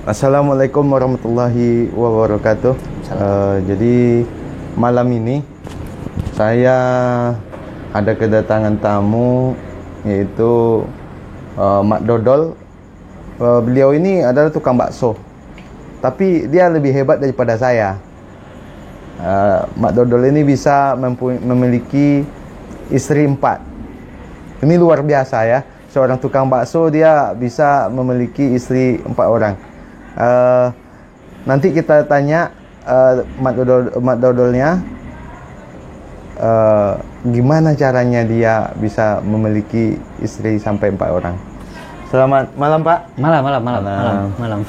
Assalamualaikum warahmatullahi wabarakatuh. Jadi malam ini saya ada kedatangan tamu, yaitu Mak Dodol. Beliau ini adalah tukang bakso, tapi dia lebih hebat daripada saya. Mak Dodol ini bisa memiliki istri 4. Ini luar biasa ya. Seorang tukang bakso dia bisa memiliki istri 4 orang. Nanti kita tanya Mak Dodolnya gimana caranya dia bisa memiliki istri sampai 4 orang. Selamat malam, Pak. Malam.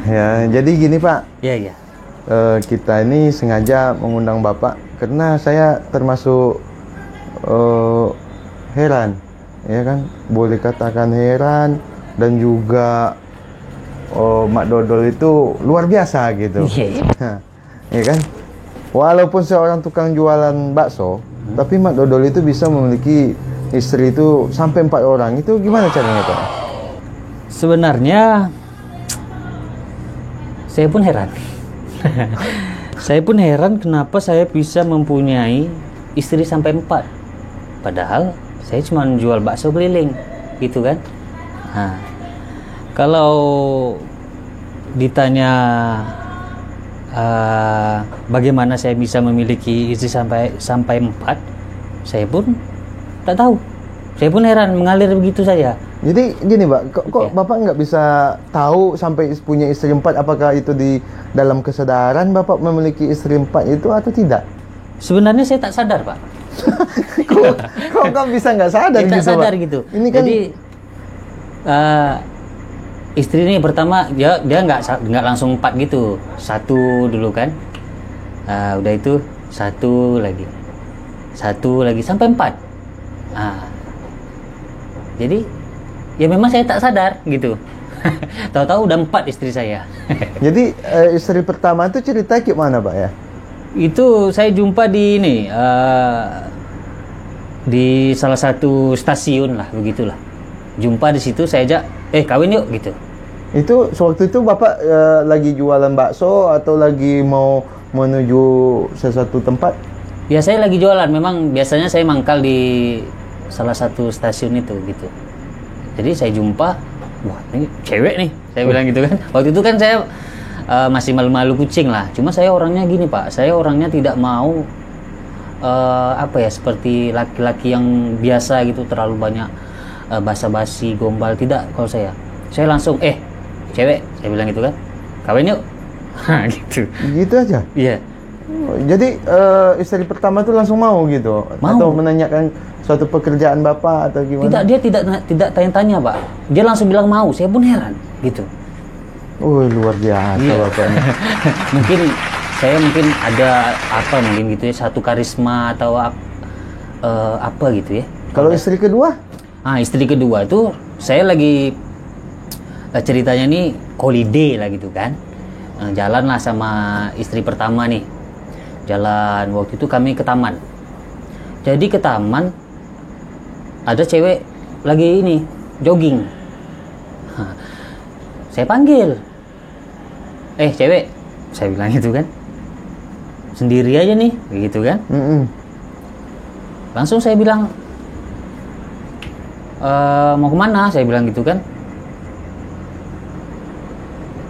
Ya, jadi gini, Pak. Iya. Kita ini sengaja mengundang Bapak karena saya termasuk heran, ya kan? Boleh katakan heran, dan juga Mak Dodol itu luar biasa gitu. Ya kan? Walaupun seorang tukang jualan bakso, tapi Mak Dodol itu bisa memiliki istri itu sampai 4 orang. Itu gimana caranya, Pak? Sebenarnya saya pun heran. Saya pun heran kenapa saya bisa mempunyai istri sampai 4. Padahal saya cuma jual bakso keliling, gitu kan? Nah, kalau ditanya bagaimana saya bisa memiliki istri sampai 4, saya pun tak tahu. Saya pun heran, mengalir begitu saja. Jadi gini, Pak, kok Bapak nggak bisa tahu sampai punya istri 4? Apakah itu di dalam kesadaran Bapak memiliki istri 4 itu atau tidak? Sebenarnya saya tak sadar, Pak. kok bisa nggak sadar saya gitu, tak sadar Pak? gitu. Ini kan... Jadi istri ini pertama dia nggak langsung 4 gitu. 1 dulu kan. Udah itu 1 lagi sampai 4. Jadi ya memang saya tak sadar gitu. Tahu-tahu udah 4 istri saya. Jadi istri pertama itu cerita gimana, Pak ya? Itu saya jumpa di ini di salah satu stasiun lah, begitulah. Jumpa di situ, saya ajak, kawin yuk gitu. Itu sewaktu itu Bapak lagi jualan bakso atau lagi mau menuju sesuatu tempat? Ya saya lagi jualan, memang biasanya saya mangkal di salah satu stasiun itu gitu. Jadi saya jumpa, wah ini cewek nih, saya bilang gitu kan. Waktu itu kan saya masih malu-malu kucing lah. Cuma saya orangnya gini, Pak, saya orangnya tidak mau seperti laki-laki yang biasa gitu, terlalu banyak basa-basi, gombal, tidak. Kalau saya langsung cewek, saya bilang gitu kan, kawin yuk. Gitu aja? Iya. Jadi istri pertama tuh langsung mau gitu? Mau. Atau menanyakan suatu pekerjaan Bapak atau gimana? Tidak, dia tidak tanya-tanya, Pak. Dia langsung bilang mau. Saya pun heran gitu. Luar biasa, iya. Bapaknya. mungkin ada mungkin gitu ya, satu karisma atau apa gitu ya. Kalau istri kedua? Istri kedua itu saya lagi ceritanya nih holiday lah gitu kan. Jalan lah sama istri pertama nih. Jalan, waktu itu kami ke taman. Jadi ke taman ada cewek lagi ini jogging. Saya panggil, cewek, saya bilang gitu kan, sendiri aja nih, begitu kan. Langsung saya bilang, mau kemana? Saya bilang gitu kan.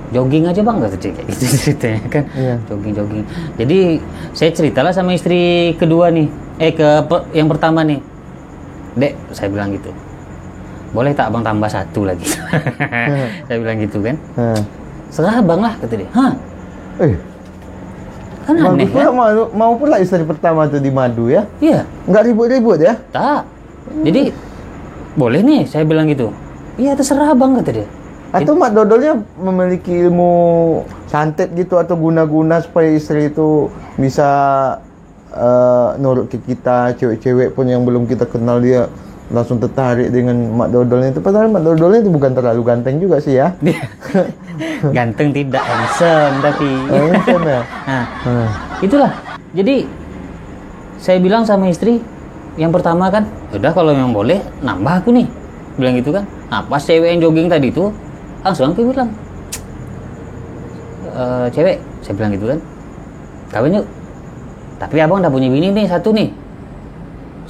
Jogging aja bang, kayak gitu ceritanya kan. Iya. Jogging. Jadi saya ceritalah sama istri kedua nih, yang pertama nih, Dek, saya bilang gitu, boleh tak bang tambah 1 lagi? Saya bilang gitu kan. Serah bang lah, kata dia. Kan aneh kan? Mau pula istri pertama tuh di madu ya? Iya. Nggak ribut-ribut ya? Tak. Jadi boleh nih, saya bilang gitu. Iya terserah bang, kata dia. Atau Mak Dodolnya memiliki ilmu santet gitu, atau guna-guna supaya istri itu bisa nurut ke kita. Cewek-cewek pun yang belum kita kenal dia langsung tertarik dengan Mak Dodolnya itu. Padahal Mak Dodolnya itu bukan terlalu ganteng juga sih ya. Ganteng tidak, handsome tapi. Handsome ya? Itulah. Jadi saya bilang sama istri yang pertama kan, udah kalau memang boleh nambah aku nih, bilang gitu kan. Pas cewek yang jogging tadi tuh langsung aku bilang, cewek, saya bilang gitu kan, kawin yuk. Tapi abang udah punya bini nih satu nih.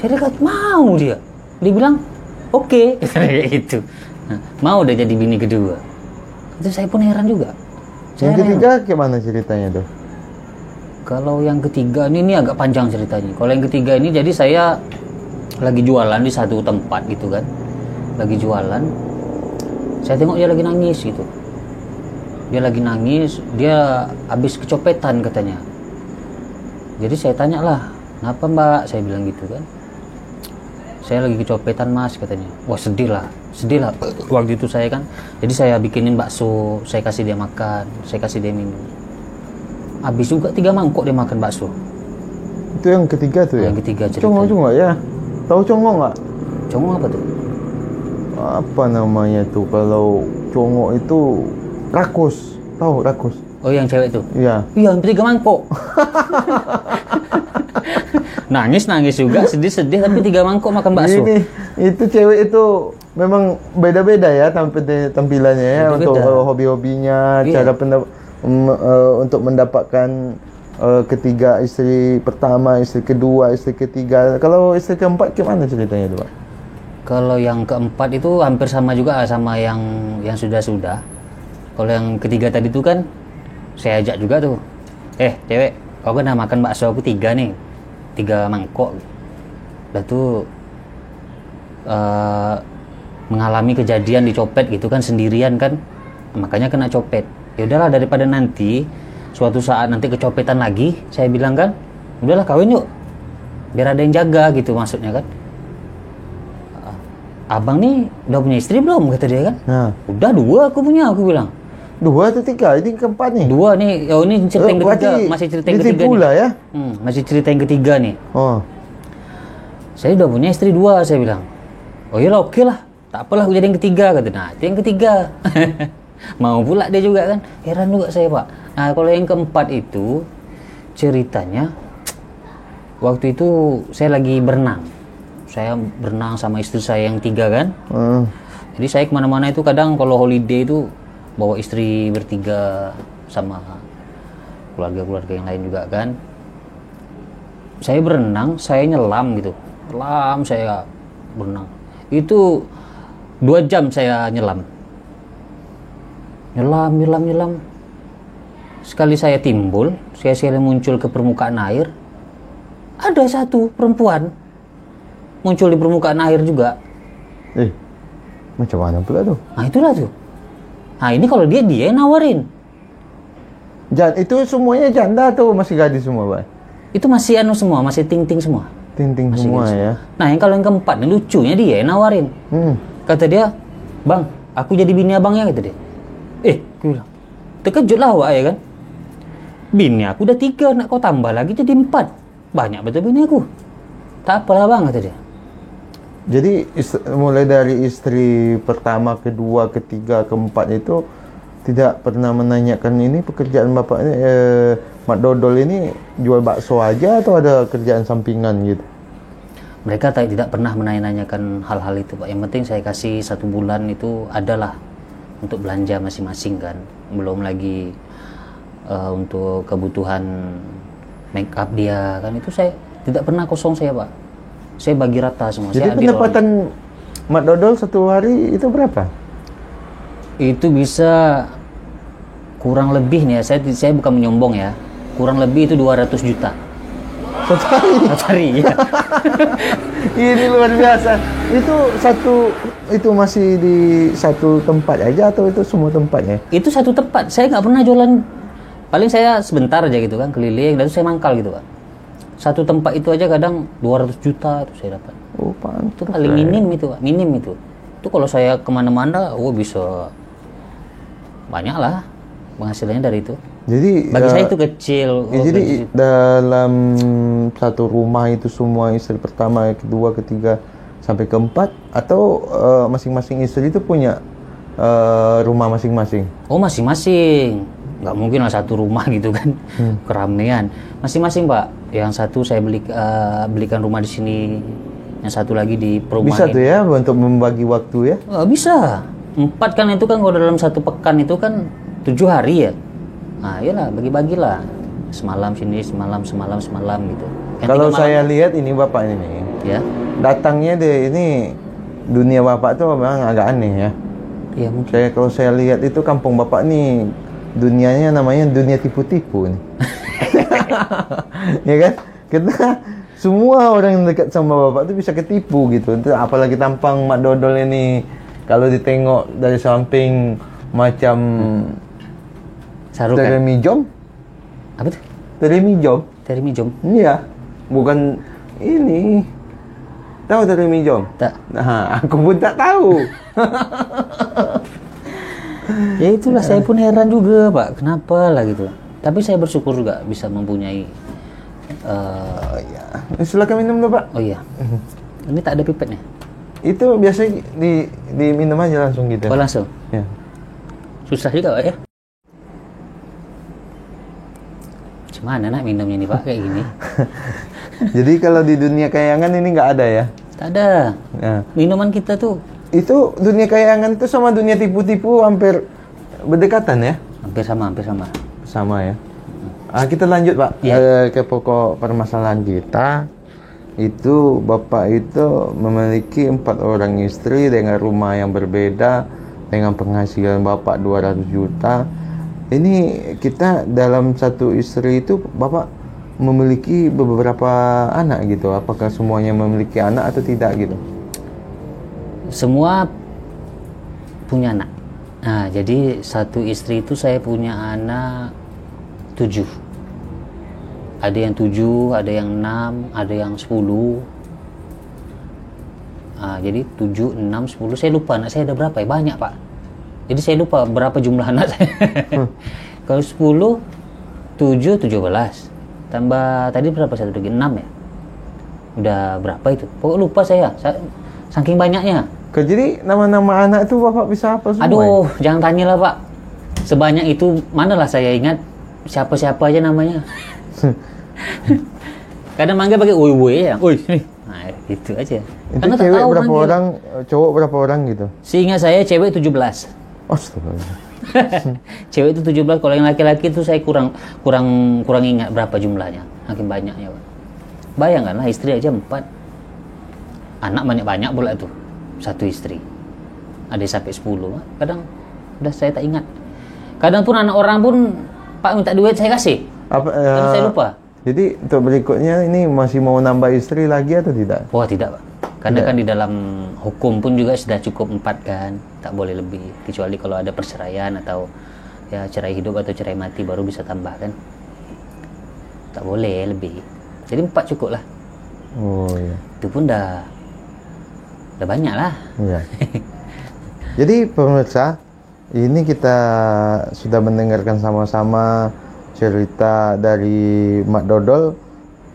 Saya dekat mau dia bilang oke. Kayak gitu. Nah, mau udah jadi bini kedua. Itu saya pun heran juga. Yang ketiga gimana ceritanya tuh? Kalau yang ketiga ini agak panjang ceritanya. Kalau yang ketiga ini jadi saya lagi jualan di satu tempat gitu kan. Lagi jualan. Saya tengok dia lagi nangis gitu. Dia lagi nangis, dia habis kecopetan katanya. Jadi saya tanya lah, kenapa mbak? Saya bilang gitu kan. Saya lagi kecopetan mas katanya. Wah sedih lah waktu itu saya kan. Jadi saya bikinin bakso, saya kasih dia makan, saya kasih dia minum. Habis juga 3 mangkok dia makan bakso. Itu yang ketiga tuh ya? Yang ketiga ceritanya. Congok juga ya? Tahu congok nggak? Congok apa tuh? Apa namanya tuh kalau congok itu rakus, tahu rakus? Oh yang cewek tuh? Iya. Iya, 3 mangkok. nangis juga, sedih tapi 3 mangkok makan bakso. Ini itu cewek itu memang beda-beda ya tampilannya ya, Beda-beda. untuk hobi-hobinya, Iya. cara untuk mendapatkan ketiga istri pertama, istri kedua, istri ketiga. Kalau istri keempat gimana ceritanya tuh, Pak? Kalau yang keempat itu hampir sama juga sama yang sudah-sudah. Kalau yang ketiga tadi tuh kan saya ajak juga tuh. Cewek, kau kan udah makan bakso aku 3 nih. 3 mangkok. Udah tuh mengalami kejadian dicopet gitu kan sendirian kan. Makanya kena copet. Ya udahlah daripada nanti suatu saat nanti kecopetan lagi, saya bilang kan, udahlah kawin yuk. Biar ada yang jaga gitu maksudnya kan. Abang nih udah punya istri belum kata dia kan? Nah, Udah 2 aku punya, aku bilang. 2 atau 3? Ini keempat nih. 2 nih, oh ini cerita yang ketiga, Berarti masih cerita yang ketiga ditipu nih. lah ya? Masih cerita yang ketiga nih. Oh, Saya udah punya istri 2, saya bilang. Oh iyalah oke lah, tak apalah aku jadi yang ketiga kata. Nah itu yang ketiga. Mau pula dia juga kan. Heran juga saya Pak. Nah kalau yang keempat itu ceritanya waktu itu saya lagi berenang. Saya berenang sama istri saya yang 3 kan. Jadi saya kemana-mana itu kadang kalau holiday itu bawa istri bertiga sama keluarga-keluarga yang lain juga kan. Saya berenang, saya nyelam gitu. Selam saya berenang. Itu 2 jam saya nyelam. Nyelam. Sekali saya timbul, saya muncul ke permukaan air. Ada satu perempuan muncul di permukaan air juga. macam mana pula tuh? Nah itulah tuh. Nah ini kalau dia nawarin. Itu semuanya janda atau masih gadis semua, Pak? Itu masih semua, masih ting-ting semua. Ting-ting Masih semua gitu ya. Nah yang kalau yang keempat, nih lucunya dia nawarin. Kata dia, bang, aku jadi bini abangnya kata dia. Gue bilang, terkejut lah Wak ya kan. Bini aku udah 3, nak kau tambah lagi jadi 4. Banyak betul bini aku. Tak apalah bang kata dia. Jadi mulai dari istri pertama, kedua, ketiga, keempat itu tidak pernah menanyakan ini pekerjaan bapaknya, Mak Dodol ini jual bakso aja atau ada kerjaan sampingan gitu? Mereka tidak pernah menanyakan hal-hal itu Pak. Yang penting saya kasih 1 bulan itu adalah untuk belanja masing-masing kan. Belum lagi untuk kebutuhan make up dia kan. Itu saya tidak pernah kosong saya Pak. Saya bagi rata semua. Jadi pendapatan Mak Dodol satu hari itu berapa? Itu bisa kurang lebih nih ya, saya bukan menyombong ya. Kurang lebih itu 200 juta. Satu hari? Satu hari ya. Ini luar biasa. Itu masih di satu tempat aja atau itu semua tempatnya? Itu satu tempat. Saya nggak pernah jualan. Paling saya sebentar aja gitu kan, keliling, lalu saya mangkal gitu Pak. Satu tempat itu aja kadang 200 juta itu saya dapat. Oh, pantas. Itu paling minim itu Pak, minim itu. Itu kalau saya kemana-mana, bisa banyak lah penghasilannya dari itu. Jadi Bagi saya itu kecil. jadi dalam satu rumah itu semua istri pertama, kedua, ketiga sampai keempat atau masing-masing istri itu punya rumah masing-masing? Oh masing-masing. Nggak mungkin lah satu rumah gitu kan. Keramaian. Masing-masing Pak. Yang satu saya belikan rumah di sini. Yang satu lagi di perumahan. Bisa tuh ya untuk membagi waktu ya? Bisa. 4 kan itu kan kalau dalam 1 pekan itu kan 7 hari ya. Nah, iyalah bagi-bagilah. Semalam sini, semalam gitu. Yang Kalau 3 malam, saya lihat ini bapak ini, ya. datangnya deh ini dunia bapak tuh memang agak aneh ya. Iya mungkin. Kalau saya lihat itu kampung bapak nih dunianya namanya dunia tipu-tipu nih. Ya kan? Kita semua orang yang dekat sama bapak tuh bisa ketipu gitu. Apalagi tampang Mak Dodol ini kalau ditengok dari samping macam Sarukan. Teremijom. Apa tuh? Teremijom. Teremijom. Iya. Bukan ini. Tahu Teremijom? Tak. Nah, aku pun tak tahu. Ya itulah, saya pun heran juga Pak, kenapa lah gitu. Tapi saya bersyukur juga bisa mempunyai Oh iya. Silakan minum dulu, Pak. oh iya. Ini tak ada pipetnya. Itu biasanya diminum aja langsung gitu. Oh langsung. Ya. Susah juga Pak ya. Gimana nak minumnya nih Pak kayak gini? Jadi kalau di dunia kayangan ini nggak ada ya? Tak ada. Ya. Minuman kita tuh Itu dunia kayangan itu sama dunia tipu-tipu hampir berdekatan ya? hampir sama. Sama ya. Kita lanjut Pak. Ya. Ke pokok permasalahan kita. Itu Bapak itu memiliki 4 orang istri dengan rumah yang berbeda, dengan penghasilan Bapak 200 juta. Ini kita dalam satu istri itu Bapak memiliki beberapa anak gitu. Apakah semuanya memiliki anak atau tidak gitu? Semua punya anak. Nah, jadi satu istri itu saya punya anak 7. Ada yang 7, ada yang 6, ada yang 10. Nah, jadi 7, 6, 10. Saya lupa anak saya ada berapa ya? Banyak Pak. Jadi saya lupa berapa jumlah anak saya. Kalau 10, 7, 17. Tambah tadi berapa satu lagi? 6 ya? Udah berapa itu? Pokoknya lupa saya. Saking banyaknya. Jadi nama-nama anak itu Bapak bisa hafal semua? Aduh, jangan tanyalah Pak. Sebanyak itu manalah saya ingat siapa-siapa aja namanya. Kadang manggil pakai woi ya. Woi, sini. Nah, gitu aja. Itu Karena tak cewek tahu berapa manggil. orang, cowok berapa orang gitu? Seingat saya cewek 17. Astagfirullah. Cewek itu 17, kalau yang laki-laki itu saya kurang ingat berapa jumlahnya. Makin banyaknya, Pak. Bayangkanlah istri aja 4. Anak banyak-banyak pula tuh. Satu istri. Ada sampai 10, Pak. Kadang udah saya tak ingat. Kadang pun anak orang pun Pak minta duit saya kasih. Karena saya lupa. Jadi untuk berikutnya ini masih mau nambah istri lagi atau tidak? Wah, tidak, Pak. Karena kan di dalam hukum pun juga sudah cukup 4 kan, tak boleh lebih. Kecuali kalau ada perceraian atau ya cerai hidup atau cerai mati baru bisa tambah kan. Tak boleh lebih. Jadi 4 cukup lah. Oh iya. Itu pun udah banyak lah. Iya. Jadi pemirsa, ini kita sudah mendengarkan sama-sama cerita dari Mak Dodol.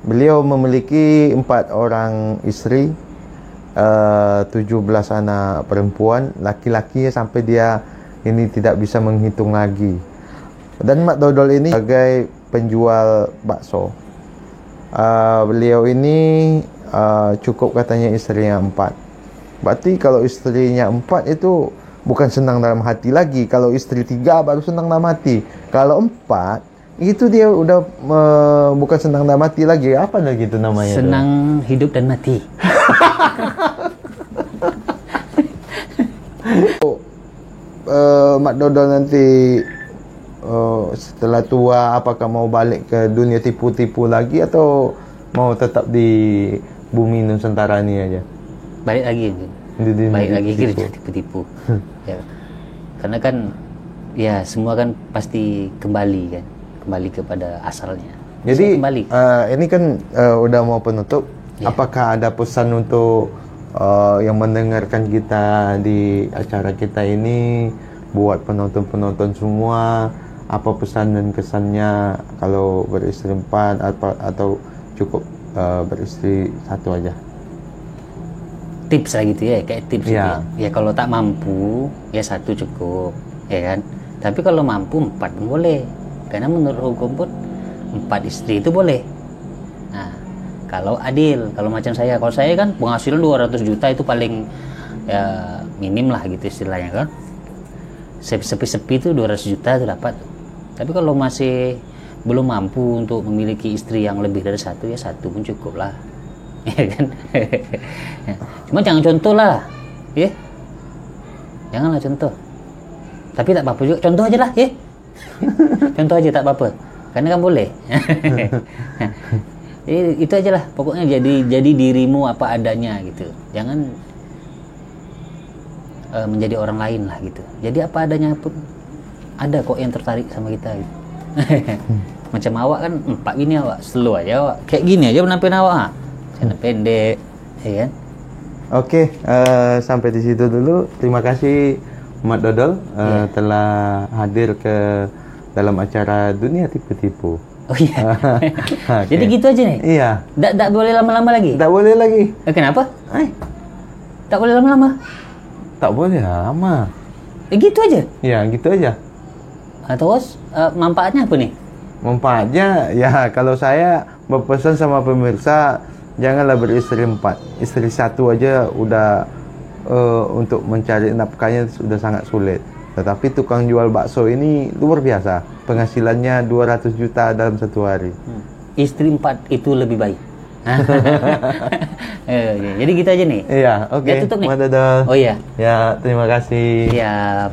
Beliau memiliki 4 orang istri, 17 anak perempuan, laki-laki sampai dia ini tidak bisa menghitung lagi. Dan Mak Dodol ini sebagai penjual bakso. Beliau ini cukup katanya istrinya 4. Berarti kalau istrinya 4 itu bukan senang dalam hati lagi. Kalau istri 3 baru senang dalam hati. Kalau 4 itu dia udah bukan senang dalam hati lagi. Apa lagi itu namanya? Senang hidup dan mati. Mak Dodol nanti setelah tua apakah mau balik ke dunia tipu-tipu lagi atau mau tetap di bumi Nusantara ini aja? Balik lagi. Balik lagi ke tipu-tipu. Ya. Karena kan ya semua kan pasti kembali kepada asalnya. Jadi kembali. Ini kan udah mau penutup. Ya. Apakah ada pesan untuk yang mendengarkan kita di acara kita ini, buat penonton-penonton semua, apa pesan dan kesannya kalau beristri 4 atau cukup beristri 1 aja? Tips lah gitu ya, kayak tips gitu Ya. ya. Ya kalau tak mampu ya 1 cukup, ya kan. Tapi kalau mampu 4 pun boleh, karena menurut hukum pun 4 istri itu boleh. Nah, kalau adil, kalau macam saya, kalau saya kan penghasilan 200 juta itu paling ya minim lah gitu istilahnya kan. Sepi-sepi itu 200 juta itu dapat. Tapi kalau masih belum mampu untuk memiliki istri yang lebih dari satu, ya satu pun cukup lah. Ya kan? Cuma jangan contoh lah, ya. Janganlah contoh. Tapi tak apa-apa juga, contoh aja lah, ya. Contoh aja tak apa-apa. Karena kan boleh. Itu aja lah, pokoknya jadi dirimu apa adanya gitu. Jangan menjadi orang lain lah gitu. Jadi apa adanya pun ada kok yang tertarik sama kita gitu. Macam awak kan, empat gini awak, slow aja awak. Kayak gini aja penampilan awak. Celana pendek, ya kan? Oke, sampai di situ dulu. Terima kasih Mak Dodol telah hadir ke dalam acara Dunia Tipu-Tipu. Oh iya. Okay. Jadi gitu aja nih? Iya. Tak boleh lama-lama lagi? Tak boleh lagi. Kenapa? Eh, Tak boleh lama-lama? tak boleh lama. Gitu aja? Ya, gitu aja. Terus manfaatnya apa nih? Manfaatnya ya kalau saya berpesan sama pemirsa, janganlah beristri 4. Istri 1 aja udah untuk mencari nafkahnya sudah sangat sulit. Tetapi tukang jual bakso ini luar biasa. Penghasilannya 200 juta dalam 1 hari. Istri 4 itu lebih baik. Jadi gitu aja nih. Iya, oke. Ya, tutup nih. Mak Dodol. Oh iya. Ya, terima kasih. Siap.